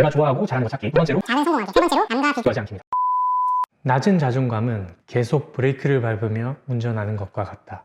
내가 좋아하고 잘하는 거 찾기. 두 번째로 작은 성공하기. 세 번째로 남과 비교. 비교하지 않기입니다. 낮은 자존감은 계속 브레이크를 밟으며 운전하는 것과 같다.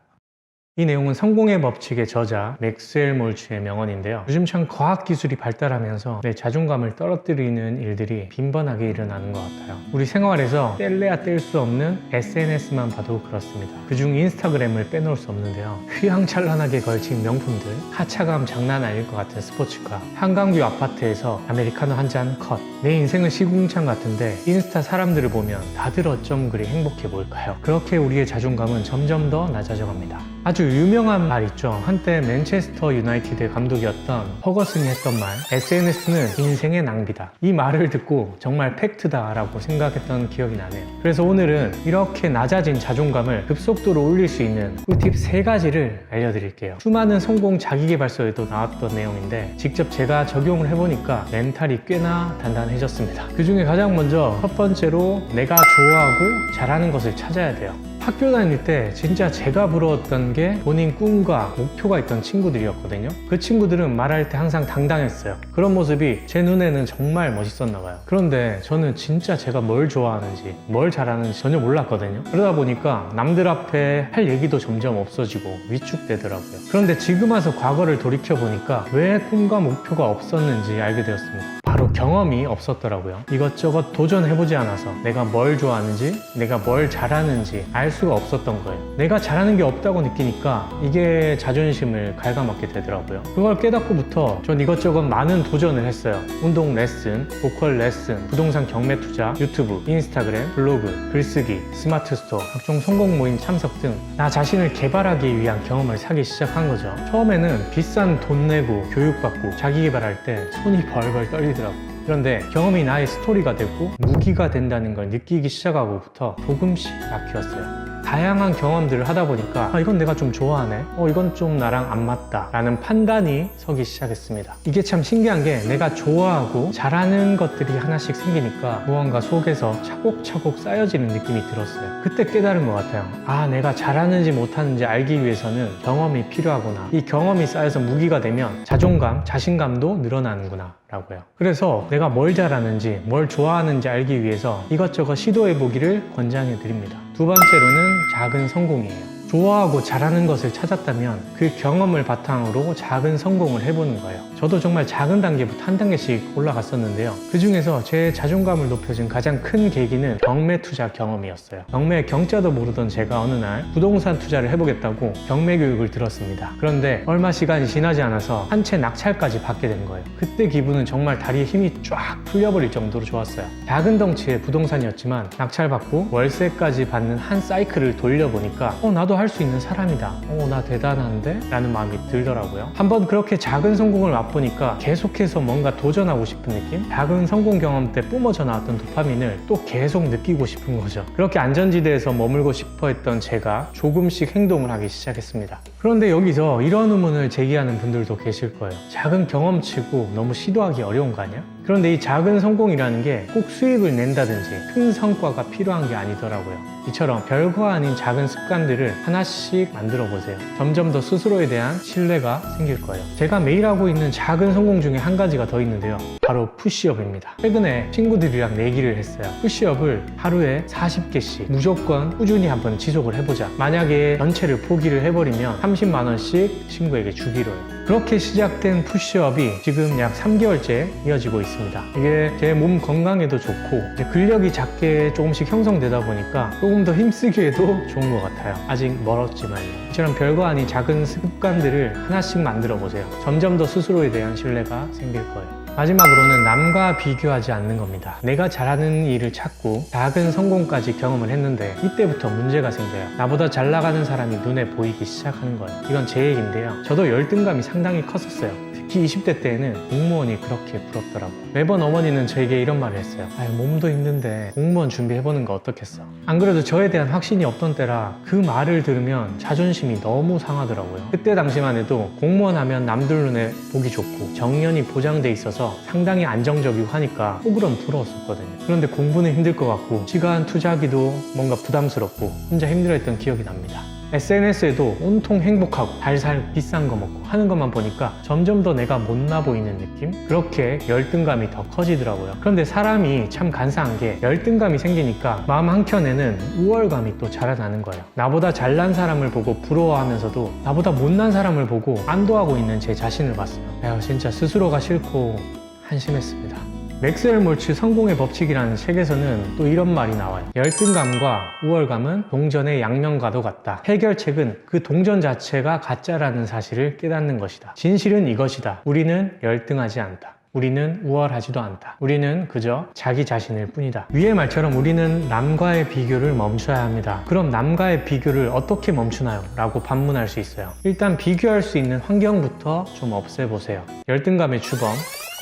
이 내용은 성공의 법칙의 저자 맥스웰 몰츠의 명언인데요. 요즘 참 과학기술이 발달하면서 내 자존감을 떨어뜨리는 일들이 빈번하게 일어나는 것 같아요. 우리 생활에서 뗄래야 뗄 수 없는 SNS만 봐도 그렇습니다. 그중 인스타그램을 빼놓을 수 없는데요. 휘황찬란하게 걸친 명품들, 하차감 장난 아닐 것 같은 스포츠카, 한강뷰 아파트에서 아메리카노 한 잔 컷. 내 인생은 시궁창 같은데 인스타 사람들을 보면 다들 어쩜 그리 행복해 보일까요? 그렇게 우리의 자존감은 점점 더 낮아져 갑니다. 아주 유명한 말 있죠. 한때 맨체스터 유나이티드 감독이었던 허거슨이 했던 말, SNS는 인생의 낭비다. 이 말을 듣고 정말 팩트다 라고 생각했던 기억이 나네요. 그래서 오늘은 이렇게 낮아진 자존감을 급속도로 올릴 수 있는 꿀팁 3가지를 알려드릴게요. 수많은 성공 자기계발서에도 나왔던 내용인데 직접 제가 적용을 해보니까 멘탈이 꽤나 단단해졌습니다. 그 중에 가장 먼저 첫 번째로 내가 좋아하고 잘하는 것을 찾아야 돼요. 학교 다닐 때 진짜 제가 부러웠던 게 본인 꿈과 목표가 있던 친구들이었거든요. 그 친구들은 말할 때 항상 당당했어요. 그런 모습이 제 눈에는 정말 멋있었나 봐요. 그런데 저는 진짜 제가 뭘 좋아하는지 뭘 잘하는지 전혀 몰랐거든요. 그러다 보니까 남들 앞에 할 얘기도 점점 없어지고 위축되더라고요. 그런데 지금 와서 과거를 돌이켜보니까 왜 꿈과 목표가 없었는지 알게 되었습니다. 바로 경험이 없었더라고요. 이것저것 도전해보지 않아서 내가 뭘 좋아하는지 내가 뭘 잘하는지 알 수가 없었던 거예요. 내가 잘하는 게 없다고 느끼니까 이게 자존심을 갉아먹게 되더라고요. 그걸 깨닫고부터 전 이것저것 많은 도전을 했어요. 운동 레슨, 보컬 레슨, 부동산 경매 투자, 유튜브, 인스타그램, 블로그, 글쓰기, 스마트 스토어, 각종 성공 모임 참석 등 나 자신을 개발하기 위한 경험을 사기 시작한 거죠. 처음에는 비싼 돈 내고 교육받고 자기 개발할 때 손이 벌벌 떨리더라고요. 그런데 경험이 나의 스토리가 되고 무기가 된다는 걸 느끼기 시작하고부터 조금씩 바뀌었어요. 다양한 경험들을 하다 보니까 이건 내가 좀 좋아하네, 이건 좀 나랑 안 맞다 라는 판단이 서기 시작했습니다. 이게 참 신기한 게 내가 좋아하고 잘하는 것들이 하나씩 생기니까 무언가 속에서 차곡차곡 쌓여지는 느낌이 들었어요. 그때 깨달은 것 같아요. 내가 잘하는지 못하는지 알기 위해서는 경험이 필요하구나. 이 경험이 쌓여서 무기가 되면 자존감, 자신감도 늘어나는구나 라고요. 그래서 내가 뭘 잘하는지 뭘 좋아하는지 알기 위해서 이것저것 시도해보기를 권장해 드립니다. 두 번째로는 작은 성공이에요. 좋아하고 잘하는 것을 찾았다면 그 경험을 바탕으로 작은 성공을 해보는 거예요. 저도 정말 작은 단계부터 한 단계씩 올라갔었는데요. 그 중에서 제 자존감을 높여준 가장 큰 계기는 경매 투자 경험이었어요. 경매의 경자도 모르던 제가 어느 날 부동산 투자를 해보겠다고 경매 교육을 들었습니다. 그런데 얼마 시간이 지나지 않아서 한 채 낙찰까지 받게 된 거예요. 그때 기분은 정말 다리에 힘이 쫙 풀려버릴 정도로 좋았어요. 작은 덩치의 부동산이었지만 낙찰받고 월세까지 받는 한 사이클을 돌려보니까 나도 할 수 있는 사람이다. 나 대단한데? 라는 마음이 들더라고요. 한번 그렇게 작은 성공을 맛보니까 계속해서 뭔가 도전하고 싶은 느낌? 작은 성공 경험 때 뿜어져 나왔던 도파민을 또 계속 느끼고 싶은 거죠. 그렇게 안전지대에서 머물고 싶어 했던 제가 조금씩 행동을 하기 시작했습니다. 그런데 여기서 이런 의문을 제기하는 분들도 계실 거예요. 작은 경험치고 너무 시도하기 어려운 거 아니야? 그런데 이 작은 성공이라는 게 꼭 수익을 낸다든지 큰 성과가 필요한 게 아니더라고요. 이처럼 별거 아닌 작은 습관들을 하나씩 만들어 보세요. 점점 더 스스로에 대한 신뢰가 생길 거예요. 제가 매일 하고 있는 작은 성공 중에 한 가지가 더 있는데요. 바로 푸시업입니다. 최근에 친구들이랑 내기를 했어요. 푸시업을 하루에 40개씩 무조건 꾸준히 한번 지속을 해보자. 만약에 전체를 포기를 해버리면 30만 원씩 친구에게 주기로 해요. 그렇게 시작된 푸시업이 지금 약 3개월째 이어지고 있습니다. 이게 제 몸 건강에도 좋고 근력이 작게 조금씩 형성되다 보니까 조금 더 힘쓰기에도 좋은 것 같아요. 아직 멀었지만요. 이처럼 별거 아닌 작은 습관들을 하나씩 만들어 보세요. 점점 더 스스로에 대한 신뢰가 생길 거예요. 마지막으로는 남과 비교하지 않는 겁니다. 내가 잘하는 일을 찾고 작은 성공까지 경험을 했는데 이때부터 문제가 생겨요. 나보다 잘 나가는 사람이 눈에 보이기 시작하는 거예요. 이건 제 얘기인데요. 저도 열등감이 상당히 컸었어요. 특히 20대 때에는 공무원이 그렇게 부럽더라고요. 매번 어머니는 저에게 이런 말을 했어요. 몸도 힘든데 공무원 준비해보는 거 어떻겠어? 안 그래도 저에 대한 확신이 없던 때라 그 말을 들으면 자존심이 너무 상하더라고요. 그때 당시만 해도 공무원 하면 남들 눈에 보기 좋고 정년이 보장돼 있어서 상당히 안정적이고 하니까 속으론 부러웠었거든요. 그런데 공부는 힘들 것 같고 시간 투자하기도 뭔가 부담스럽고 혼자 힘들어했던 기억이 납니다. SNS에도 온통 행복하고 잘 살 비싼 거 먹고 하는 것만 보니까 점점 더 내가 못나 보이는 느낌? 그렇게 열등감이 더 커지더라고요. 그런데 사람이 참 간사한 게 열등감이 생기니까 마음 한켠에는 우월감이 또 자라나는 거예요. 나보다 잘난 사람을 보고 부러워하면서도 나보다 못난 사람을 보고 안도하고 있는 제 자신을 봤어요. 에휴, 진짜 스스로가 싫고 한심했습니다. 맥스웰 몰츠 성공의 법칙이라는 책에서는 또 이런 말이 나와요. 열등감과 우월감은 동전의 양면과도 같다. 해결책은 그 동전 자체가 가짜라는 사실을 깨닫는 것이다. 진실은 이것이다. 우리는 열등하지 않다. 우리는 우월하지도 않다. 우리는 그저 자기 자신일 뿐이다. 위의 말처럼 우리는 남과의 비교를 멈춰야 합니다. 그럼 남과의 비교를 어떻게 멈추나요? 라고 반문할 수 있어요. 일단 비교할 수 있는 환경부터 좀 없애보세요. 열등감의 주범,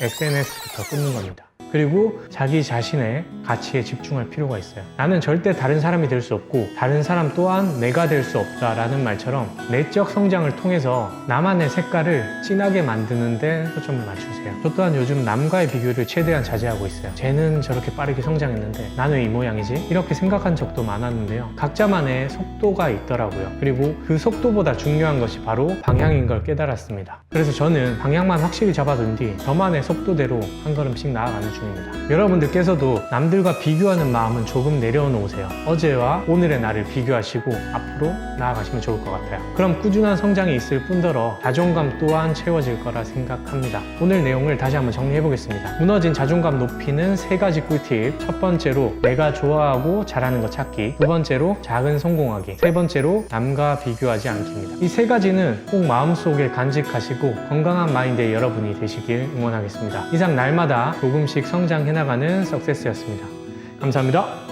SNS부터 끊는 겁니다. 그리고 자기 자신의 가치에 집중할 필요가 있어요. 나는 절대 다른 사람이 될 수 없고 다른 사람 또한 내가 될 수 없다라는 말처럼 내적 성장을 통해서 나만의 색깔을 진하게 만드는 데 초점을 맞추세요. 저 또한 요즘 남과의 비교를 최대한 자제하고 있어요. 쟤는 저렇게 빠르게 성장했는데 나는 이 모양이지? 이렇게 생각한 적도 많았는데요. 각자만의 속도가 있더라고요. 그리고 그 속도보다 중요한 것이 바로 방향인 걸 깨달았습니다. 그래서 저는 방향만 확실히 잡아둔 뒤 저만의 속도대로 한 걸음씩 나아가는 중입니다. 여러분들께서도 남들과 비교하는 마음은 조금 내려놓으세요. 어제와 오늘의 나를 비교하시고 앞으로 나아가시면 좋을 것 같아요. 그럼 꾸준한 성장이 있을 뿐더러 자존감 또한 채워질 거라 생각합니다. 오늘 내용을 다시 한번 정리해 보겠습니다. 무너진 자존감 높이는 3가지 꿀팁. 첫 번째로 내가 좋아하고 잘하는 거 찾기. 두 번째로 작은 성공하기. 세 번째로 남과 비교하지 않기입니다. 이 3가지는 꼭 마음속에 간직하시고 건강한 마인드의 여러분이 되시길 응원하겠습니다. 이상 날마다 조금씩 성장해 나가는 석세스였습니다. 감사합니다.